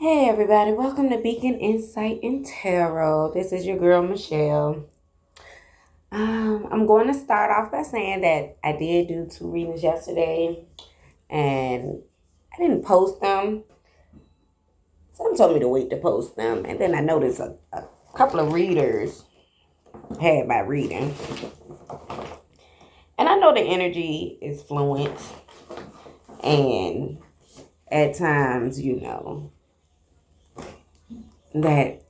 Hey everybody, welcome to Beacon Insight and Tarot. This is your girl Michelle. I'm going to start off by saying that I did do two readings yesterday and I didn't post them. Someone told me to wait to post them, and then I noticed a couple of readers had my reading. And I know the energy is fluent, and at times, that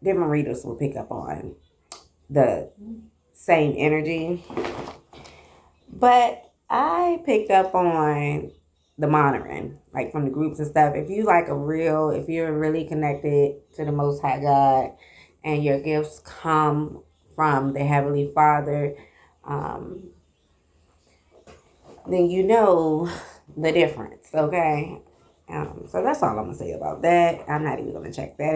different readers will pick up on the same energy. But I picked up on the monitoring, like from the groups and stuff. If if you're really connected to the Most High God and your gifts come from the Heavenly Father, um, then you know the difference, okay? So that's all I'm going to say about that. I'm not even going to check that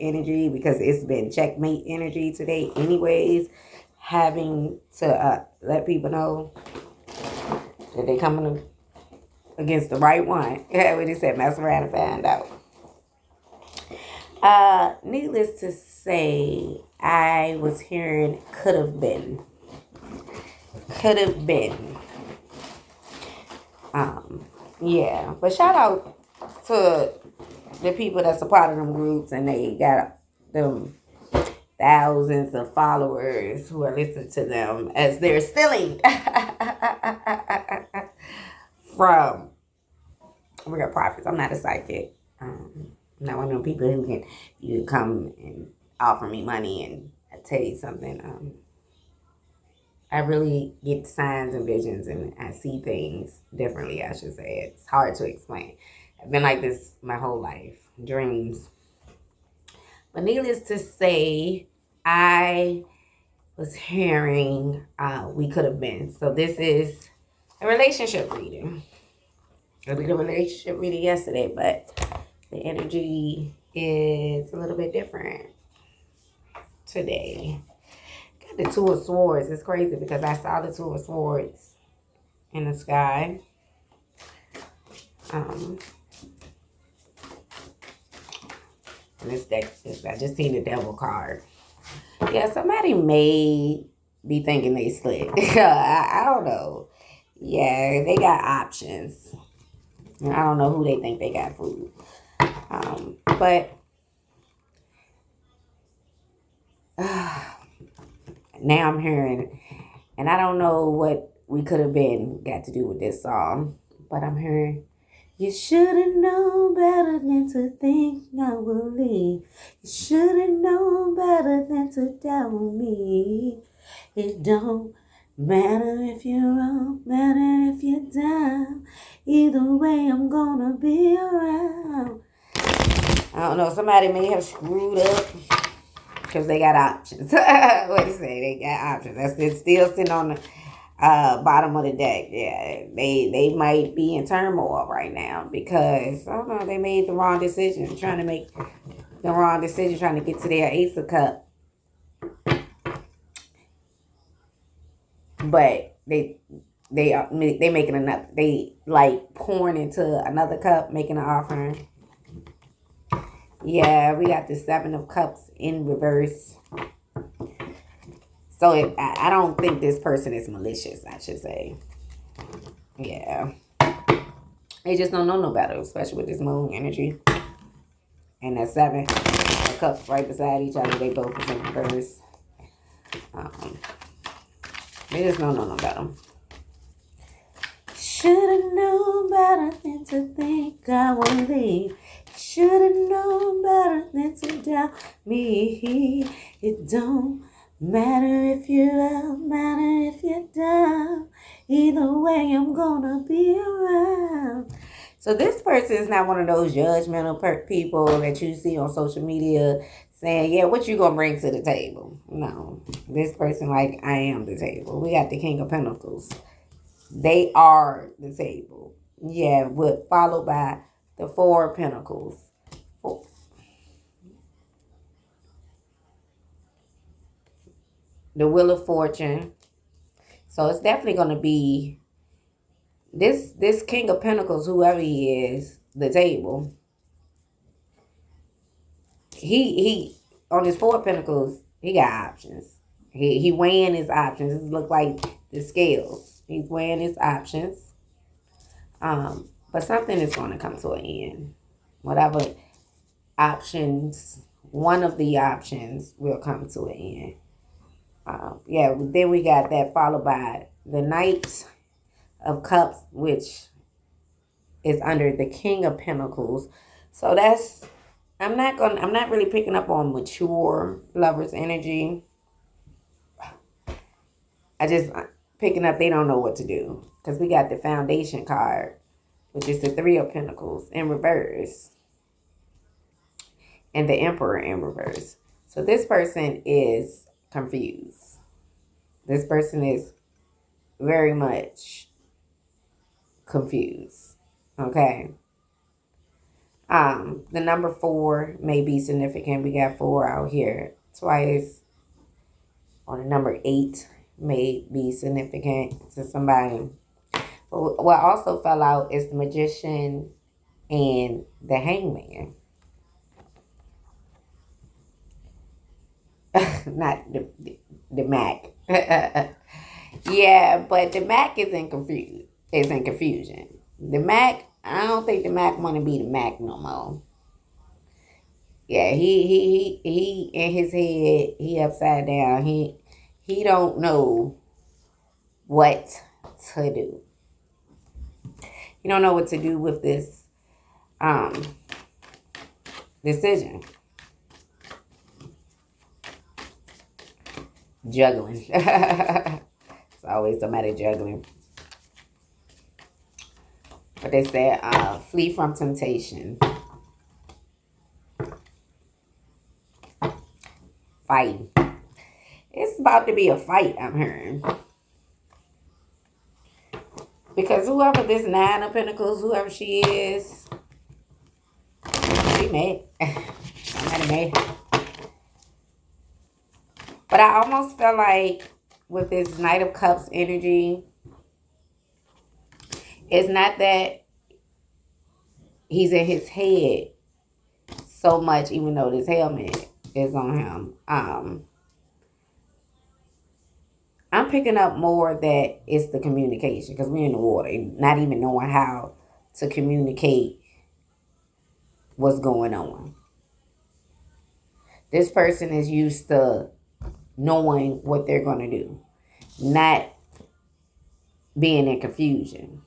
energy because it's been checkmate energy today anyways. Having to let people know that they coming against the right one. Yeah, we just said mess around and find out. Needless to say, I was hearing could have been. Could have been. Yeah. But shout out to the people that's a part of them groups and they got them thousands of followers who are listening to them as they're stealing from real profits. I'm not a psychic. I'm not one of them people who you can come and offer me money and I tell you something. I really get signs and visions and I see things differently, I should say. It's hard to explain. I've been like this my whole life. Dreams. But needless to say, I was hearing we could have been. So this is a relationship reading. I did a relationship reading yesterday, but the energy is a little bit different today. Got the Two of Swords. It's crazy because I saw the Two of Swords in the sky. And this deck, I just seen the Devil card. Yeah, somebody may be thinking they slick. I don't know. Yeah, they got options. And I don't know who they think they got food. But now I'm hearing, and I don't know what we could have been got to do with this song, but I'm hearing, you should have known better than to think I will leave. You should have known better than to doubt me. It don't matter if you're wrong, matter if you're down. Either way, I'm gonna be around. I don't know, somebody may have screwed up because they got options. What do you say? They got options. That's still sitting on the bottom of the deck. Yeah, they might be in turmoil right now because I don't know. They made the wrong decision, trying to make the wrong decision, trying to get to their Ace of Cup, but they making another. They like pouring into another cup, making an offering. Yeah, we got the Seven of Cups in reverse. So I don't think this person is malicious, I should say. Yeah. They just don't know no better, especially with this moon energy. And that Seven of Cups right beside each other. They both is in reverse. They just don't know no better. Should've known better than to think I would leave. Should've known better than to doubt me. It don't matter if you're up, matter if you're down. Either way, I'm gonna be around. So this person is not one of those judgmental people that you see on social media saying, yeah, what you gonna bring to the table? No. This person like, I am the table. We got the King of Pentacles. They are the table. Yeah, followed by the Four of Pentacles. The Wheel of Fortune. So it's definitely going to be this King of Pentacles, whoever he is, the table. he on his 4 of Pentacles, he got options. He weighing his options. It look like the scales. He's weighing his options. But something is going to come to an end. Whatever options, one of the options will come to an end. Yeah, then we got that followed by the Knight of Cups, which is under the King of Pentacles. So that's, I'm not really picking up on mature lovers energy. I just picking up they don't know what to do. Because we got the Foundation card, which is the 3 of Pentacles in reverse. And the Emperor in reverse. So this person is confused. This person is very much confused. Okay. The number 4 may be significant. We got 4 out here twice. Or the number 8 may be significant to somebody. But what also fell out is the Magician and the Hangman. Not the Mac. Yeah, but the Mac is in confusion. The Mac, I don't think the Mac want to be the Mac no more. Yeah, he in his head, he upside down. He don't know what to do. He don't know what to do with this decision. Juggling. It's always a matter of juggling. But they said, flee from temptation. Fighting. It's about to be a fight, I'm hearing. Because whoever this 9 of Pentacles, whoever she is, she mad. Somebody mad. But I almost feel like with this Knight of Cups energy, it's not that he's in his head so much, even though this helmet is on him. I'm picking up more that it's the communication, because we're in the water, not even knowing how to communicate what's going on. This person is used to knowing what they're going to do, not being in confusion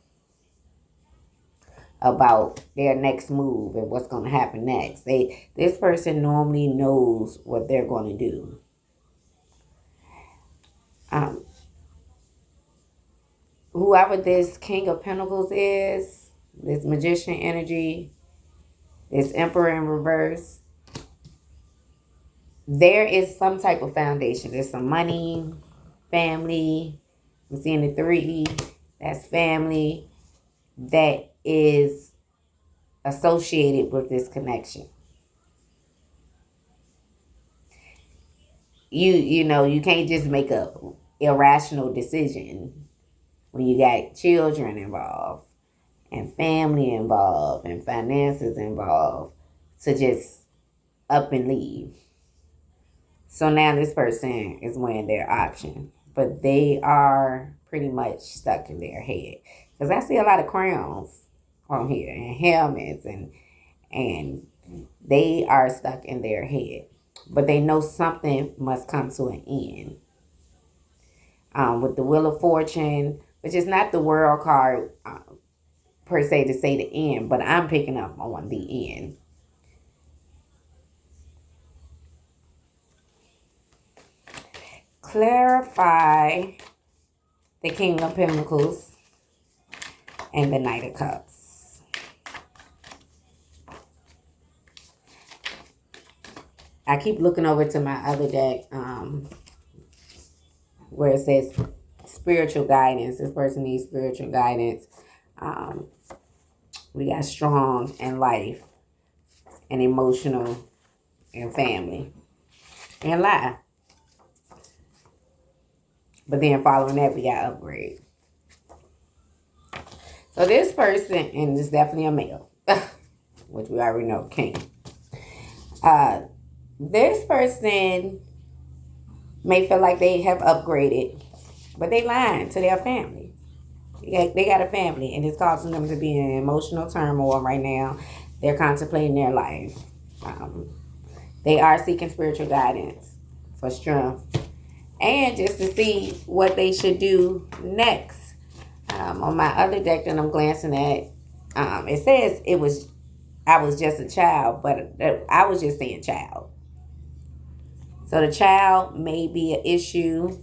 about their next move and what's going to happen next. This person normally knows what they're going to do. Whoever this King of Pentacles is, this Magician energy, this Emperor in reverse, there is some type of foundation. There's some money, family. I'm seeing the 3. That's family that is associated with this connection. You know, you can't just make a irrational decision when you got children involved and family involved and finances involved to just up and leave. So now this person is weighing their option, but they are pretty much stuck in their head. Because I see a lot of crowns on here and helmets, and they are stuck in their head. But they know something must come to an end. With the Wheel of Fortune, which is not the World card per se to say the end, but I'm picking up on the end. Clarify the King of Pentacles and the Knight of Cups. I keep looking over to my other deck where it says spiritual guidance. This person needs spiritual guidance. We got strong and life and emotional and family and life. But then following that, we got upgrade. So this person, and it's definitely a male, which we already know, king. this person may feel like they have upgraded, but they lying to their family. They got a family, and it's causing them to be in emotional turmoil right now. They're contemplating their life. Um, they are seeking spiritual guidance for strength and just to see what they should do next. On my other deck that I'm glancing at, it says I was just a child, but I was just saying child. So the child may be an issue,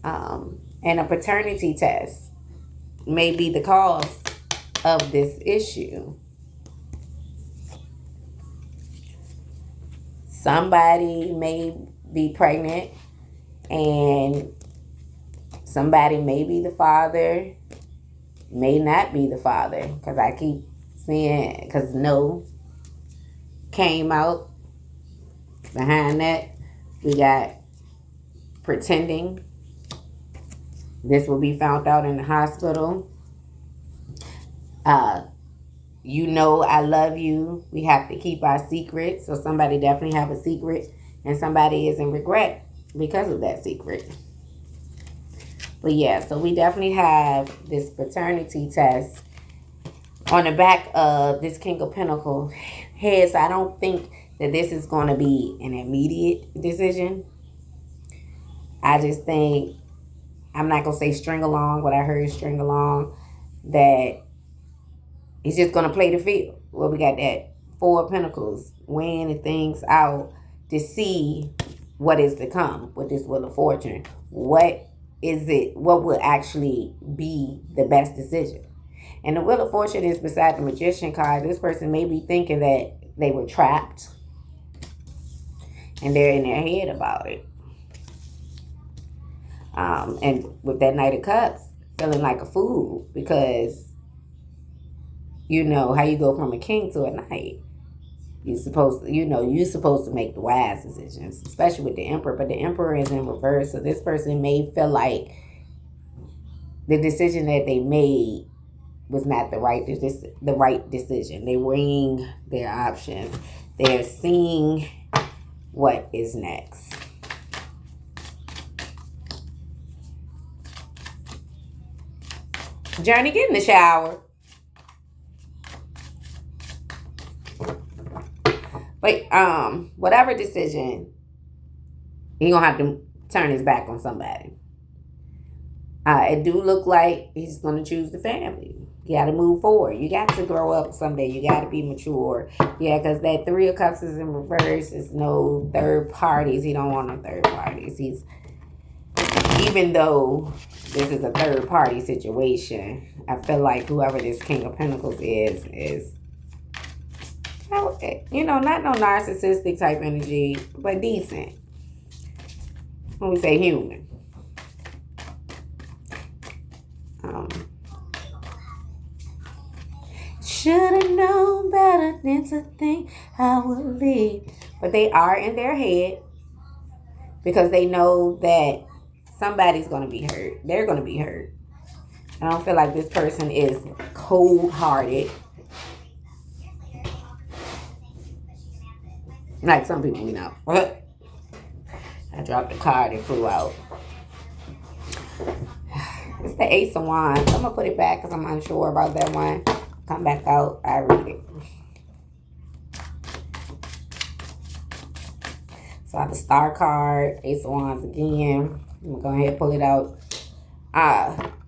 and a paternity test may be the cause of this issue. Somebody may be pregnant, and somebody may be the father, may not be the father. Because I keep seeing, because no came out behind that. We got pretending. This will be found out in the hospital. Uh, I love you. We have to keep our secret. So somebody definitely have a secret, and somebody is in regret because of that secret. But yeah, so we definitely have this paternity test on the back of this King of Pentacles head. So I don't think that this is going to be an immediate decision. I just think, I'm not going to say string along, what I heard string along, that he's just going to play the field. Well, we got that Four of Pentacles, weighing things out to see what is to come with this Wheel of Fortune. What will actually be the best decision? And the Wheel of Fortune is beside the Magician card. This person may be thinking that they were trapped, and they're in their head about it. And with that Knight of Cups, feeling like a fool because how you go from a king to a knight. You're supposed to make the wise decisions, especially with the Emperor. But the Emperor is in reverse, so this person may feel like the decision that they made was not the right decision. They're weighing their options. They're seeing what is next. Journey, get in the shower. But whatever decision, he's gonna have to turn his back on somebody. It do look like he's gonna choose the family. You got to move forward. You got to grow up someday. You got to be mature. Yeah, because that Three of Cups is in reverse. It's no third parties. He don't want no third parties. Even though this is a third party situation, I feel like whoever this King of Pentacles is not no narcissistic type energy, but decent. When we say human. Should have known better than to think I would leave. But they are in their head because they know that somebody's going to be hurt. They're going to be hurt. I don't feel like this person is cold-hearted. Like some people we know. I dropped the card and flew out. It's the Ace of Wands. I'm going to put it back because I'm unsure about that one. Come back out, I read it. So I have the Star card, Ace of Wands again. I'm going to go ahead and pull it out.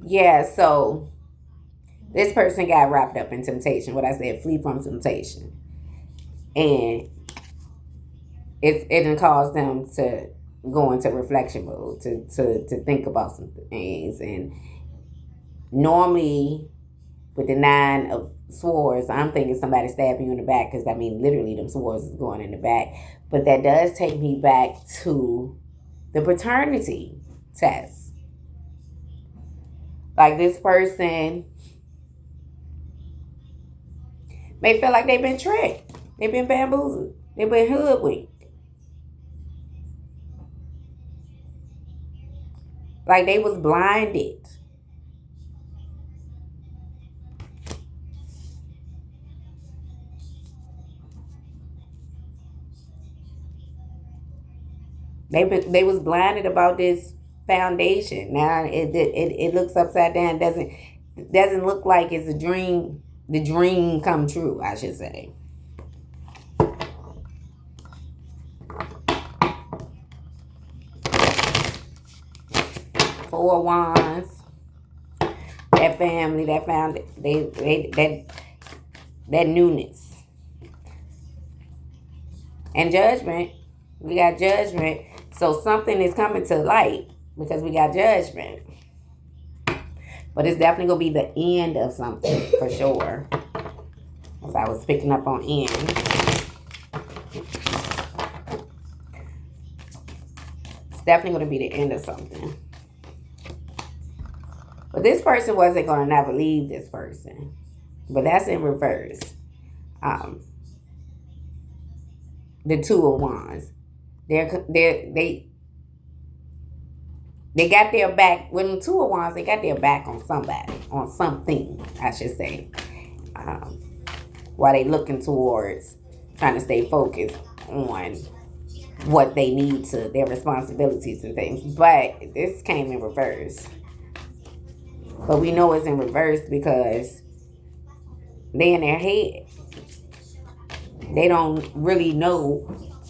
Yeah, so this person got wrapped up in temptation. What I said, flee from temptation. And it caused them to go into reflection mode, to think about some things. And normally, with the Nine of Swords, I'm thinking somebody stabbing you in the back because, literally them swords is going in the back. But that does take me back to the paternity test. Like this person may feel like they've been tricked. They've been bamboozled. They've been hoodwinked. Like they was blinded. They was blinded about this foundation. Now it looks upside down. Doesn't look like it's a dream. The dream come true, I should say. Four Wands. That family, that found that newness. And judgment. We got judgment. So something is coming to light because we got judgment. But it's definitely going to be the end of something for sure. As I was picking up on end. It's definitely going to be the end of something. But this person wasn't going to never leave this person. But that's in reverse. The Two of Wands. They got their back. When the Two of Wands, they got their back on somebody, on something, I should say. While they looking towards trying to stay focused on what they need to, their responsibilities and things. But this came in reverse. But we know it's in reverse because they in their head. They don't really know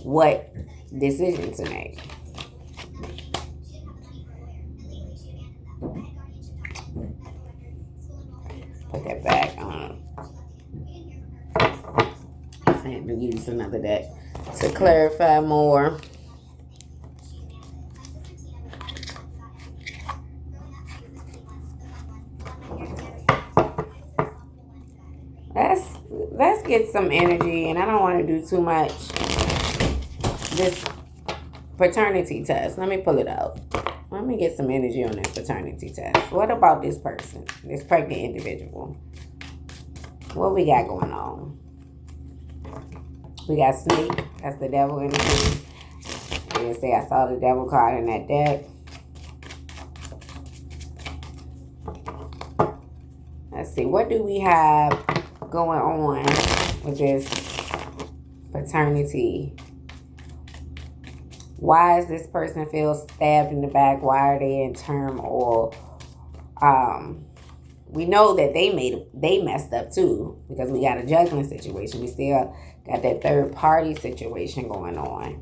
what decision to make. Put that back on. I had to use another deck to clarify more. Let's get some energy, and I don't want to do too much. This paternity test. Let me pull it out. Let me get some energy on this paternity test. What about this person? This pregnant individual. What we got going on? We got Snake. That's the devil energy. I didn't say I saw the devil card in that deck. Let's see. What do we have going on with this paternity? Why is this person feel stabbed in the back? Why are they in turmoil? We know that they messed up too, because we got a judgment situation. We still got that third party situation going on.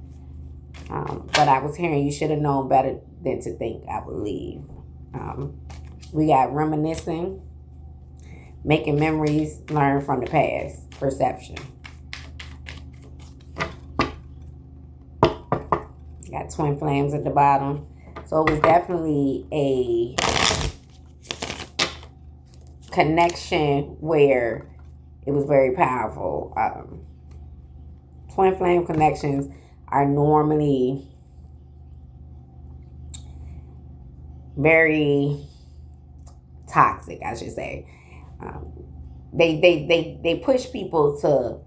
But I was hearing you should have known better than to think, I believe. We got reminiscing, making memories, learn from the past, perception. Got twin flames at the bottom. So it was definitely a connection where it was very powerful. Twin flame connections are normally very toxic, I should say. They push people to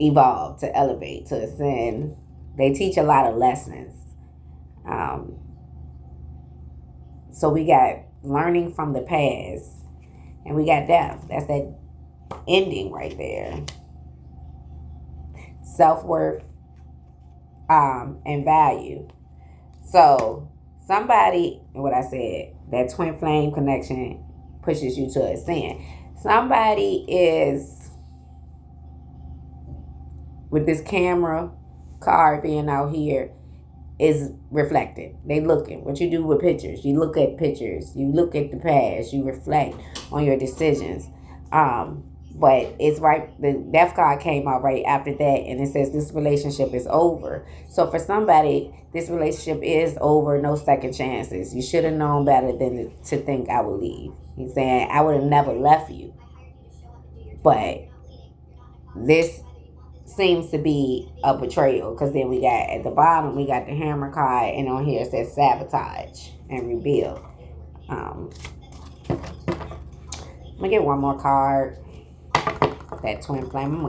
evolve, to elevate, to ascend. They teach a lot of lessons. So we got learning from the past, and we got death. That's that ending right there. Self-worth and value. So somebody, what I said, that twin flame connection pushes you to ascend. Somebody is, with this camera card being out here, is reflected. They looking. What you do with pictures. You look at pictures. You look at the past. You reflect on your decisions. But it's right, the death card came out right after that, and it says this relationship is over. So for somebody, this relationship is over, no second chances. You should have known better than to think I would leave. He's saying, I would have never left you. But this seems to be a betrayal, because then we got at the bottom, we got the hammer card, and on here it says sabotage and rebuild. Let me get one more card. That twin flame.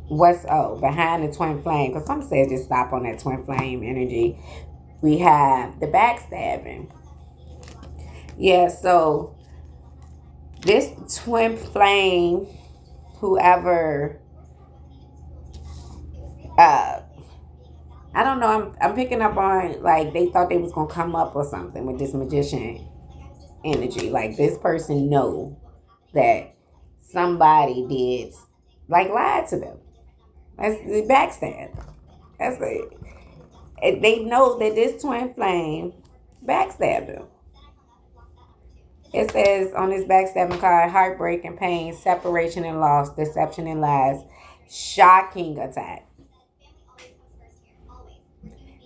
What's behind the twin flame? Because some says just stop on that twin flame energy. We have the backstabbing. Yeah, so this twin flame, whoever I don't know. I'm picking up on like they thought they was gonna come up or something with this magician energy. Like this person know that somebody did like lied to them. That's the backstab. That's it. And they know that this twin flame backstabbed them. It says on this backstabbing card, heartbreak and pain, separation and loss, deception and lies, shocking attack.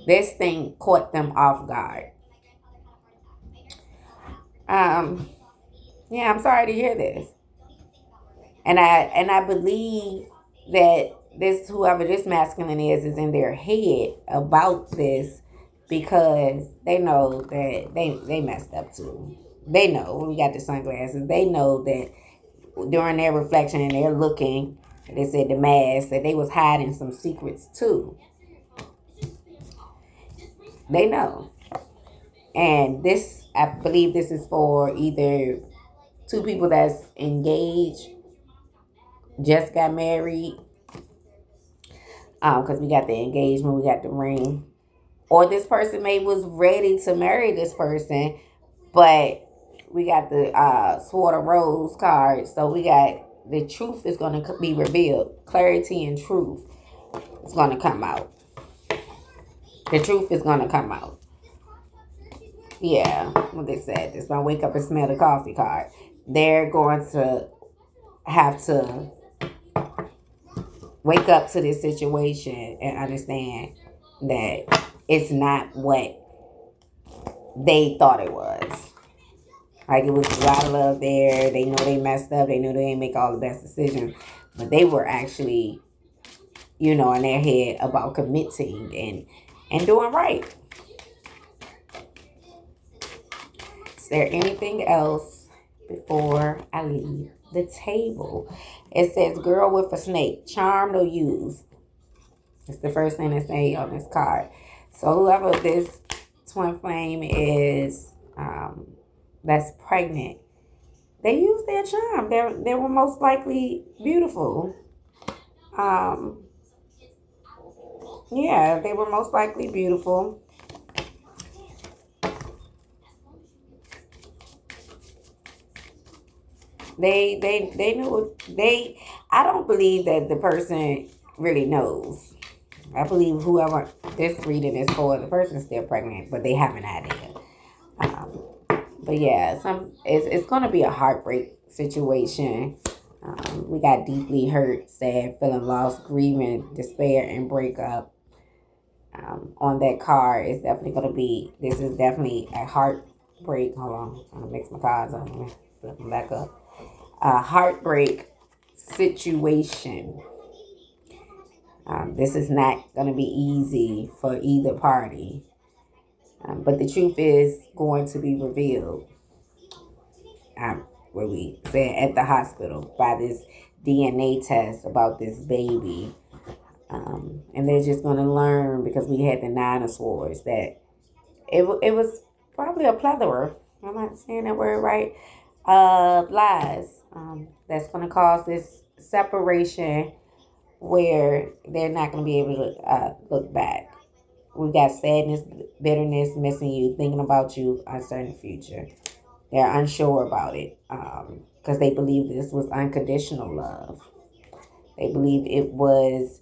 This thing caught them off guard. Um, yeah, I'm sorry to hear this. And I believe that this whoever this masculine is in their head about this because they know that they messed up too. They know when we got the sunglasses. They know that during their reflection and they're looking, they said the mask that they was hiding some secrets too. They know, and this I believe this is for either two people that's engaged, just got married, because we got the engagement, we got the ring, or this person maybe was ready to marry this person, but we got the Sword of Rose card, so we got the truth is going to be revealed. Clarity and truth is going to come out. The truth is going to come out. Yeah, what they said. It's going to wake up and smell the coffee card. They're going to have to wake up to this situation and understand that it's not what they thought it was. Like it was a lot of love there. They know they messed up. They knew they didn't make all the best decisions. But they were actually, in their head about committing and doing right. Is there anything else before I leave the table? It says, girl with a snake, charmed or used. It's the first thing they say on this card. So whoever this twin flame is that's pregnant, they use their charm. They were most likely beautiful. Yeah, they were most likely beautiful. They knew I don't believe that the person really knows. I believe whoever this reading is for, the person's still pregnant, but they have an idea. But yeah, it's going to be a heartbreak situation. We got deeply hurt, sad, feeling lost, grieving, despair, and breakup. On that card, it's definitely going to be. This is definitely a heartbreak. Hold on, I'm trying to mix my cards up. Flip them back up. A heartbreak situation. This is not going to be easy for either party. But the truth is going to be revealed. Where we said at the hospital by this DNA test about this baby. And they're just going to learn, because we had the 9 of Swords, that it was probably a plethora, am I saying that word right, of lies that's going to cause this separation where they're not going to be able to look back. We got sadness, bitterness, missing you, thinking about you, uncertain future. They're unsure about it because they believe this was unconditional love. They believe it was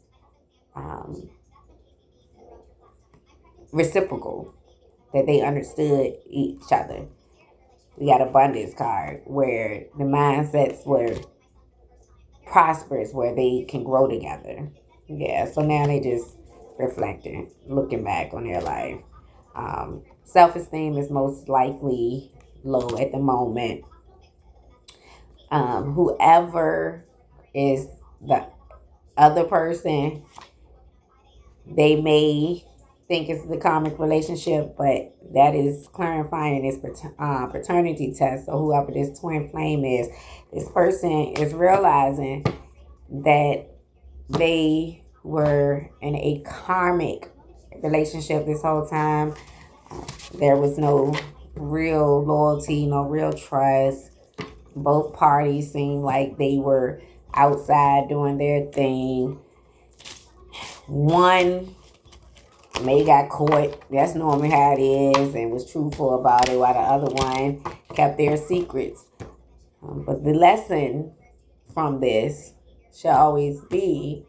reciprocal, that they understood each other. We got abundance card where the mindsets were prosperous, where they can grow together. Yeah, so now they just reflecting, looking back on their life. Self-esteem is most likely low at the moment. Whoever is the other person, they may think it's the karmic relationship, but that is clarifying this paternity test. So whoever this twin flame is, this person is realizing that they were in a karmic relationship this whole time. There was no real loyalty, no real trust. Both parties seemed like they were outside doing their thing. One May got caught. That's normally how it is, and was truthful about it, while the other one kept their secrets. But the lesson from this should always be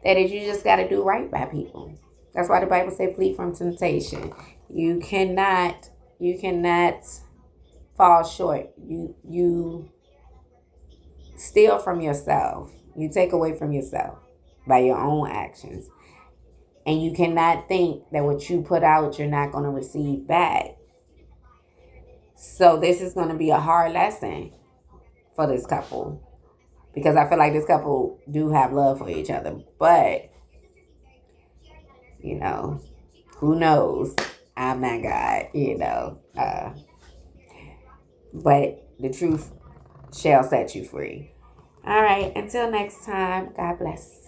that is you just got to do right by people. That's why the Bible says flee from temptation. You cannot fall short. You steal from yourself. You take away from yourself by your own actions. And you cannot think that what you put out, you're not going to receive back. So this is going to be a hard lesson for this couple. Because I feel like this couple do have love for each other. But, who knows? I'm not God, But the truth shall set you free. All right. Until next time, God bless.